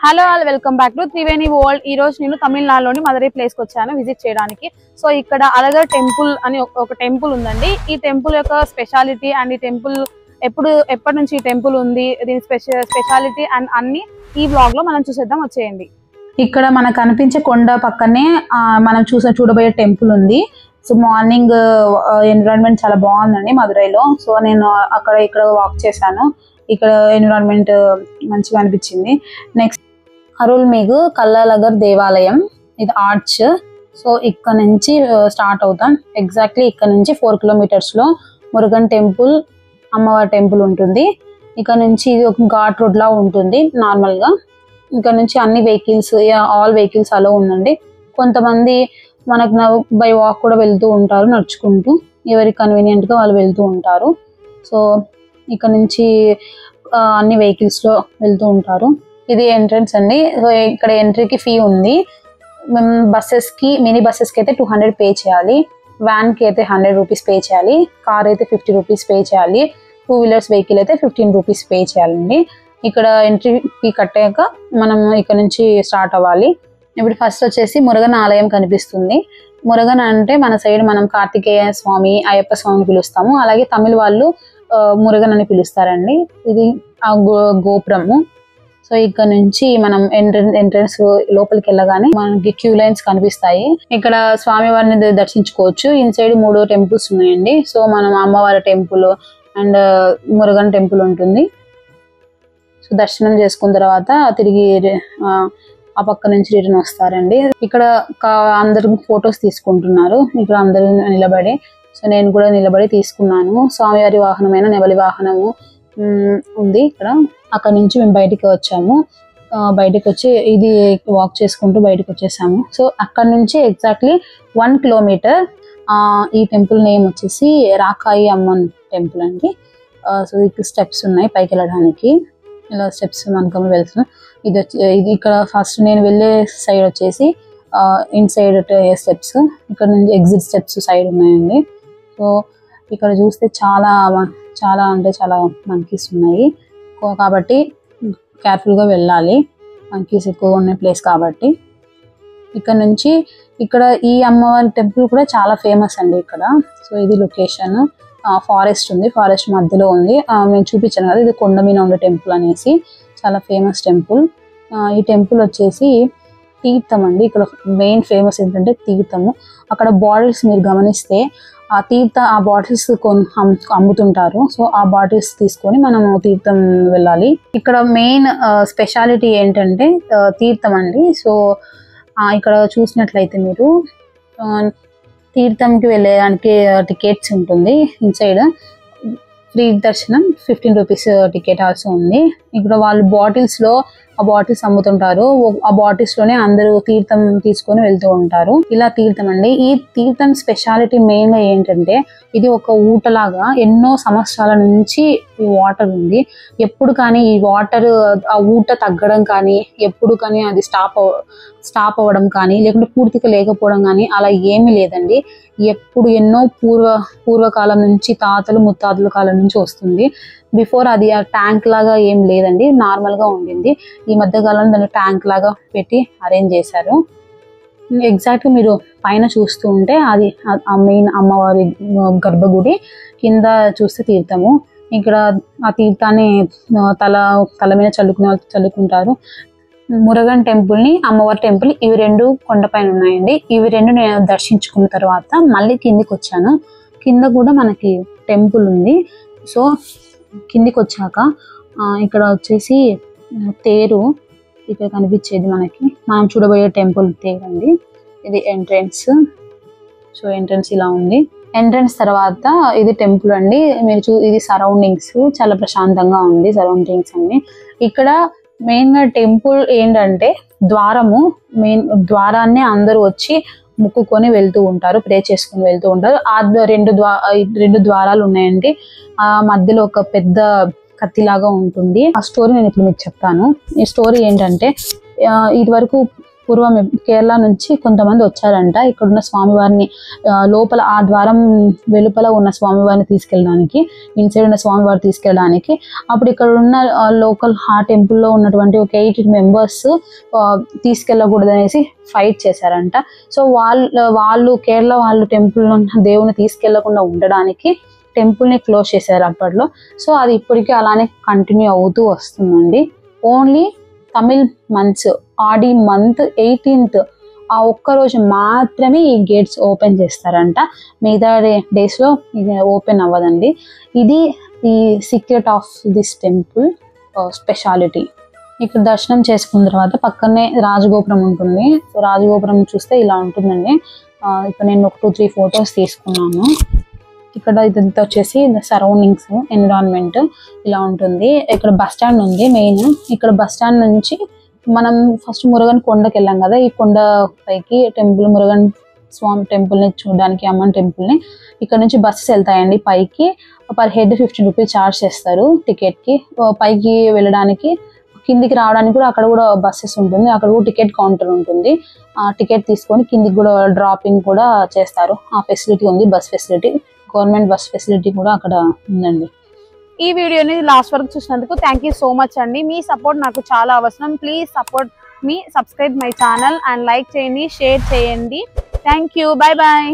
Hello all welcome back to Triveni world. ఈ రోజు నేను తమిళనాడులోని మదరి ప్లేస్ కి వచ్చాను విజిట్ చేయడానికి. సో ఇక్కడ అలగర్ టెంపుల్ అని ఒక టెంపుల్ ఉందండి. ఈ టెంపుల్ యొక్క స్పెషాలిటీ అండ్ ఈ టెంపుల్ ఎప్పటి నుంచి ఈ టెంపుల్ ఉంది, దీని స్పెషాలిటీ అండ్ అన్ని ఈ బ్లాగ్ లో మనం చూసేద్దాం, వచ్చేయండి. ఇక్కడ మనకు కనిపించే కొండ పక్కనే మనం చూడబోయే టెంపుల్ ఉంది. సో మార్నింగ్ ఎన్విరాన్మెంట్ చాలా బాగుందండి మదురైలో. సో నేను ఇక్కడ వాక్ చేశాను. ఇక్కడ ఎన్విరాన్మెంట్ మంచిగా అనిపించింది. నెక్స్ట్ అరుల్మిగు కల్లలగర్ దేవాలయం, ఇది ఆర్చ్. సో ఇక్కడ నుంచి స్టార్ట్ అవుతాం. ఎగ్జాక్ట్లీ ఇక్కడ నుంచి 4 కిలోమీటర్స్ లో మురుగన్ టెంపుల్, అమ్మవారి టెంపుల్ ఉంటుంది. ఇక్కడ నుంచి ఇది ఒక ఘాట్ రోడ్ లా ఉంటుంది నార్మల్ గా. ఇక్కడ నుంచి అన్ని వెహికల్స్, ఆల్ వెహికల్స్ అలో ఉందండి. కొంతమంది మనకు బై వాక్ కూడా వెళ్తూ ఉంటారు, నడుచుకుంటూ. ఎవరికి కన్వీనియంట్ గా వాళ్ళు వెళ్తూ ఉంటారు. సో ఇక్కడ నుంచి అన్ని వెహికల్స్ లో వెళ్తూ ఉంటారు. ఇది ఎంట్రన్స్ అండి. ఇక్కడ ఎంట్రీకి ఫీ ఉంది. బస్సెస్ కి, మినీ బస్సెస్ కి అయితే 200 పే చేయాలి. వ్యాన్ కి అయితే 100 రూపీస్ పే చేయాలి. కార్ అయితే 50 రూపీస్ పే చేయాలి. 2 వీలర్స్ వెహికల్ అయితే 15 రూపీస్ పే చేయాలండి. ఇక్కడ ఎంట్రీ ఫీ కట్టాక మనం ఇక్కడ నుంచి స్టార్ట్ అవ్వాలి. ఇప్పుడు ఫస్ట్ వచ్చేసి మురుగన్ ఆలయం కనిపిస్తుంది. మురుగన్ అంటే మన సైడ్ మనం కార్తికేయ స్వామి, అయ్యప్ప స్వామిని పిలుస్తాము. అలాగే తమిళ వాళ్ళు మురుగన్ అని పిలుస్తారండి. ఇది ఆ గోపురము. సో ఇక్కడ నుంచి మనం ఎంట్రన్స్ లోపలికి వెళ్ళగానే మనకి క్యూ లైన్స్ కనిపిస్తాయి. ఇక్కడ స్వామివారిని దర్శించుకోవచ్చు. ఇన్సైడ్ 3 టెంపుల్స్ ఉన్నాయండి. సో మనం అమ్మవారి టెంపుల్ అండ్ మురుగన్ టెంపుల్ ఉంటుంది. సో దర్శనం చేసుకున్న తర్వాత తిరిగి ఆ పక్క నుంచి రిటర్న్ వస్తారండి. ఇక్కడ అందరు ఫొటోస్ తీసుకుంటున్నారు. ఇక్కడ అందరూ నిలబడి, సో నేను కూడా నిలబడి తీసుకున్నాను. స్వామివారి వాహనమైన నెమలి వాహనము ఉంది ఇక్కడ. అక్కడ నుంచి మేము బయటికి వచ్చాము. బయటకు వచ్చి ఇది వాక్ చేసుకుంటూ బయటకు వచ్చేసాము. సో అక్కడ నుంచి ఎగ్జాక్ట్లీ 1 కిలోమీటర్ ఈ టెంపుల్ నేమ్ వచ్చేసి రాకాయి అమ్మన్ టెంపుల్ అండి. సో ఇక్కడ స్టెప్స్ ఉన్నాయి పైకి వెళ్ళడానికి. ఇలా స్టెప్స్ మనకు వెళ్తున్నాం. ఇది ఇక్కడ ఫస్ట్ నేను వెళ్ళే సైడ్ వచ్చేసి ఇన్సైడ్ స్టెప్స్, ఇక్కడ నుంచి ఎగ్జిట్ స్టెప్స్ సైడ్ ఉన్నాయండి. సో ఇక్కడ చూస్తే చాలా అంటే చాలా మంకీస్ ఉన్నాయి. కాబట్టి కేర్ఫుల్గా వెళ్ళాలి, మంకీస్ ఎక్కువ ఉన్న ప్లేస్ కాబట్టి. ఇక్కడ ఈ అమ్మవారి టెంపుల్ కూడా చాలా ఫేమస్ అండి ఇక్కడ. సో ఇది లొకేషన్. ఫారెస్ట్ ఉంది, ఫారెస్ట్ మధ్యలో ఉంది. నేను చూపించాను కదా, ఇది కొండ మీద ఉండే టెంపుల్ అనేసి. చాలా ఫేమస్ టెంపుల్. ఈ టెంపుల్ వచ్చేసి తీర్థం అండి. ఇక్కడ మెయిన్ ఫేమస్ ఏంటంటే తీర్థము. అక్కడ బాటిల్స్ మీరు గమనిస్తే ఆ బాటిల్స్ అమ్ముతుంటారు. సో ఆ బాటిల్స్ తీసుకొని మనం తీర్థం వెళ్ళాలి. ఇక్కడ మెయిన్ స్పెషాలిటీ ఏంటంటే తీర్థం అండి. సో ఇక్కడ చూసినట్లయితే మీరు తీర్థంకి వెళ్ళడానికి టికెట్స్ ఉంటుంది. ఇన్సైడ్ ఫ్రీ దర్శనం 15 రూపీస్ టికెట్ ఆల్సో ఉంది. ఇక్కడ వాళ్ళు ఆ బాటిల్స్ అమ్ముతుంటారు. ఆ బాటిల్స్ లోనే అందరూ తీర్థం తీసుకొని వెళ్తూ ఉంటారు. ఇలా తీర్థం అండి. ఈ తీర్థం స్పెషాలిటీ మెయిన్ గా ఏంటంటే ఇది ఒక ఊటలాగా ఎన్నో సంవత్సరాల నుంచి ఈ వాటర్ ఉంది. ఎప్పుడు కానీ ఈ వాటర్ ఆ ఊట తగ్గడం కానీ, ఎప్పుడు కానీ అది స్టాప్ అవ్వడం కానీ, లేకుంటే పూర్తిగా లేకపోవడం కానీ అలా ఏమీ లేదండి. ఎప్పుడు ఎన్నో పూర్వకాలం నుంచి, తాతలు ముత్తాతల కాలం నుంచి వస్తుంది. బిఫోర్ అది ఆ ట్యాంక్ లాగా ఏం లేదండి, నార్మల్ గా ఉండింది. ఈ మధ్య కాలంలో దాన్ని ట్యాంక్ లాగా పెట్టి అరేంజ్ చేశారు. ఎగ్జాక్ట్ గా మీరు పైన చూస్తూ ఉంటే అది ఆ మెయిన్ అమ్మవారి గర్భగుడి, కింద చూస్తే తీర్థము. ఇక్కడ ఆ తీర్థాన్ని తల మీద చల్లుకుంటారు. మురుగన్ టెంపుల్ ని, అమ్మవారి టెంపుల్, ఇవి 2 కొండపైన ఉన్నాయండి. ఇవి 2 నేను దర్శించుకున్న తర్వాత మళ్ళీ కిందికి వచ్చాను. కింద కూడా మనకి టెంపుల్ ఉంది. సో కిందికి వచ్చాక ఇక్కడ వచ్చేసి తేరు ఇక్కడ కనిపించేది మనకి. మనం చూడబోయే టెంపుల్ తేరు అండి. ఇది ఎంట్రన్స్. సో ఎంట్రన్స్ ఇలా ఉంది. ఎంట్రన్స్ తర్వాత ఇది టెంపుల్ అండి. మీరు ఇది సరౌండింగ్స్ చాలా ప్రశాంతంగా ఉంది. సరౌండింగ్స్ అన్ని ఇక్కడ మెయిన్ గా టెంపుల్ ఏంటంటే ద్వారాన్ని అందరూ వచ్చి ముక్కుకొని వెళ్తూ ఉంటారు, ప్రే చేసుకుని వెళ్తూ ఉంటారు. ఆ 2 ద్వారాలు ఉన్నాయండి. ఆ మధ్యలో ఒక పెద్ద కత్తిలాగా ఉంటుంది. ఆ స్టోరీ నేను ఇప్పుడు మీకు చెప్తాను. ఈ స్టోరీ ఏంటంటే ఇది వరకు పూర్వం కేరళ నుంచి కొంతమంది వచ్చారంట ఇక్కడున్న స్వామివారిని లోపల ఆ ద్వారం వెలుపల ఉన్న స్వామివారిని తీసుకెళ్ళడానికి, ఇన్సైడ్ ఉన్న స్వామివారిని తీసుకెళ్ళడానికి. అప్పుడు ఇక్కడ ఉన్న లోకల్ ఆ టెంపుల్లో ఉన్నటువంటి ఒక 8 మెంబర్స్ తీసుకెళ్ళకూడదు అనేసి ఫైట్ చేశారంట. సో వాళ్ళు కేరళ వాళ్ళు టెంపుల్ దేవుని తీసుకెళ్లకుండా ఉండడానికి టెంపుల్ ని క్లోజ్ చేశారు అప్పట్లో. సో అది ఇప్పటికీ అలానే కంటిన్యూ అవుతూ వస్తుందండి. ఓన్లీ తమిళ్ మంత్స్ ఆడి మంత్ 18th ఆ ఒక్క రోజు మాత్రమే ఈ గేట్స్ ఓపెన్ చేస్తారంట. మిగతా డేస్ లో ఓపెన్ అవ్వదండి. ఇది ఈ secret of this temple speciality. ఇక్కడ దర్శనం చేసుకున్న తర్వాత పక్కనే రాజగోపురం ఉంటుంది. సో రాజగోపురం చూస్తే ఇలా ఉంటుందండి. ఇక్కడ నేను ఒక 2-3 ఫొటోస్ తీసుకున్నాను. ఇక్కడ ఇదంతా వచ్చేసి సరౌండింగ్స్ ఎన్విరాన్మెంట్ ఇలా ఉంటుంది. ఇక్కడ బస్ స్టాండ్ ఉంది మెయిన్. ఇక్కడ బస్ స్టాండ్ నుంచి మనం ఫస్ట్ మురుగన్ కొండకి వెళ్ళాం కదా, ఈ కొండ పైకి టెంపుల్ మురుగన్ స్వామి టెంపుల్ ని చూడడానికి, అమ్మన్ టెంపుల్ ని ఇక్కడ నుంచి బస్సెస్ వెళ్తాయండి పైకి. పర్ హెడ్ 15 రూపీస్ ఛార్జ్ చేస్తారు టికెట్ కి. పైకి వెళ్ళడానికి, కిందికి రావడానికి కూడా అక్కడ కూడా బస్సెస్ ఉంటుంది. అక్కడ కూడా టికెట్ కౌంటర్ ఉంటుంది. ఆ టికెట్ తీసుకొని కిందికి కూడా డ్రాపింగ్ కూడా చేస్తారు. ఆ ఫెసిలిటీ ఉంది, bus facility, government bus facility కూడా అక్కడ ఉందండి. ఈ వీడియోని లాస్ట్ వరకు చూసినందుకు థ్యాంక్ యూ సో మచ్ అండి. మీ సపోర్ట్ నాకు చాలా అవసరం. Please support me, subscribe my channel and like చేయండి, షేర్ చేయండి. Thank you. Bye bye.